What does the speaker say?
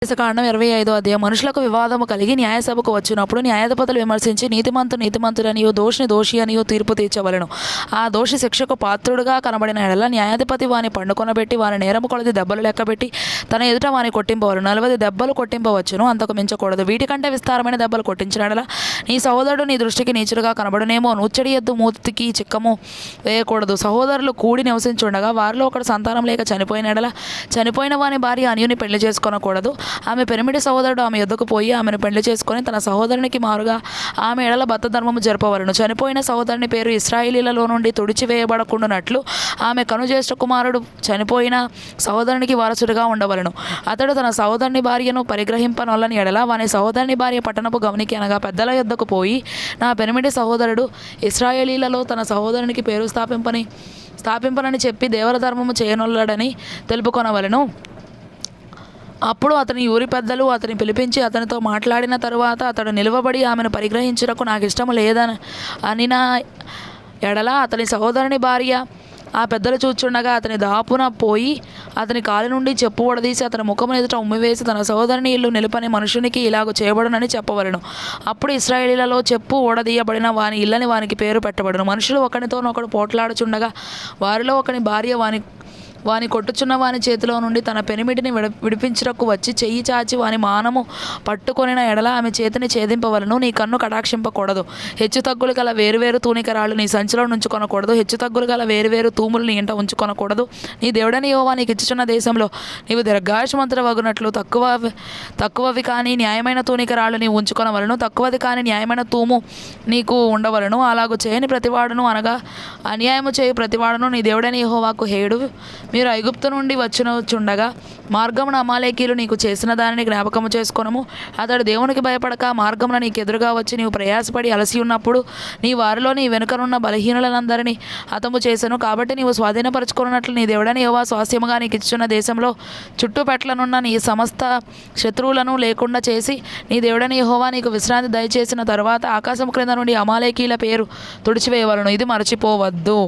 కాండం 25వ అధ్యాయం. మనుషులకు వివాదము కలిగి న్యాయసభకు వచ్చినప్పుడు న్యాయాధిపతులు విమర్శించి నీతిమంతుడనియు దోషిని దోషి అనియు తీర్పు తీర్చవలెను. ఆ దోషి శిక్షకు పాత్రుడుగా కనబడిన ఎడల న్యాయాధిపతి వాని పండుకొనబెట్టి వాని నేరము కొలది దెబ్బలు లెక్కబెట్టి తన ఎదుట వాని కొట్టింపవలను. 40 దెబ్బలు కొట్టింపవచ్చును, అంతకు మించకూడదు. వీటికంటే విస్తారమైన దెబ్బలు కొట్టించిన ఎడల నీ సహోదరుడు నీ దృష్టికి నీచుడుగా కనబడునేమో. నూచ్చడి ఎద్దు మూతికి చిక్కము వేయకూడదు. సహోదరులు కూడి నివసించుండగా వారిలో ఒకడు సంతానం లేక చనిపోయిన ఎడల చనిపోయిన వాని భార్య అన్యుని పెళ్లి చేసుకొనకూడదు. ఆమె పెనిమిటి సహోదరుడు ఆమె యొద్దకు పోయి ఆమెను పెళ్లి చేసుకొని తన సహోదరునికి మారుగా ఆమె ఎడల బద్ధ ధర్మము జరపవలను. చనిపోయిన సహోదరుని పేరు ఇశ్రాయేలీలలో నుండి తుడిచివేయబడకుండానట్లు ఆమె కనుజ్యేష్ఠ కుమారుడు చనిపోయిన సహోదరునికి వారసుడిగా ఉండవలను. అతడు తన సహోదరుని భార్యను పరిగ్రహింపనొల్లని ఎడల వాని సహోదరుని భార్య పట్టణపు గమనికి అనగా పెద్దల యొద్దకు పోయి నా పెనిమిటి సహోదరుడు ఇశ్రాయేలీలలో తన సహోదరునికి పేరు స్థాపింపనని చెప్పి దేవర ధర్మము చేయనొల్లడని తెలుపుకొనవలను. అప్పుడు అతని ఊరి పెద్దలు అతని పిలిపించి అతనితో మాట్లాడిన తరువాత అతడు నిలువబడి ఆమెను పరిగ్రహించుటకు నాకు ఇష్టము లేదని అనిన ఎడల అతని సహోదరుని భార్య ఆ పెద్దలు చూచుండగా అతని దాపున పోయి అతని కాలి నుండి చెప్పు వడదీసి అతని ముఖము ఎదుట ఉమ్మివేసి తన సహోదరుని ఇల్లు నిలుపని మనుషునికి ఇలాగ చేయబడునని చెప్పవలను. అప్పుడు ఇశ్రాయేలీలలో చెప్పు ఓడదీయబడిన వాని ఇల్లని వానికి పేరు పెట్టబడును. మనుషులు ఒకనితోనొకడు పోట్లాడుచుండగా వారిలో ఒకని భార్య వాని కొట్టుచున్న వాని చేతిలో నుండి తన పెనిమిటిని విడిపించుటకు వచ్చి చెయ్యి చాచి వాని మానము పట్టుకొనిన ఎడల ఆమె చేతిని ఛేదింపవలను. నీ కన్ను కటాక్షింపకూడదు. హెచ్చుతగ్గులు గల వేరువేరు తూనికరాళ్ళు నీ సంచిలో ఉంచుకొనకూడదు. హెచ్చుతగ్గులు గల వేరువేరు తూములు నీ ఇంట ఉంచుకొనకూడదు. నీ దేవుడని యెహోవా నీకు ఇచ్చుచున్న దేశంలో నీవు దీర్ఘాయుష్మంతుడవగునట్లు తక్కువవి కానీ న్యాయమైన తూనికరాళ్ళు నీవు ఉంచుకొనవలను. తక్కువది కానీ న్యాయమైన తూము నీకు ఉండవలను. అలాగూ చేయని ప్రతివాడును అనగా అన్యాయము చేయు ప్రతివాడును నీ దేవుడని యెహోవాకు హేయుడు. మీరు ఐగుప్తు నుండి వచ్చినచుండగా మార్గమున అమాలేకీయులు నీకు చేసిన దానిని జ్ఞాపకము చేసుకొనుము. అతడు దేవునికి భయపడక మార్గమున నీకు ఎదురుగా వచ్చి నీవు ప్రయాసపడి అలసి ఉన్నప్పుడు నీ వారిలో నీ వెనుకనున్న బలహీనులందరినీ హతము చేసెను. కాబట్టి నీవు స్వాధీనపరచుకున్నట్లు నీ దేవుడని యెహోవా స్వాస్థ్యముగా నీకు ఇచ్చున్న దేశంలో చుట్టుపెట్లనున్న నీ సమస్త శత్రువులను లేకుండా చేసి నీ దేవుడని యెహోవా నీకు విశ్రాంతి దయచేసిన తరువాత ఆకాశం క్రింద నుండి అమాలేకీయుల పేరు తుడిచివేయవలను. ఇది మరచిపోవద్దు.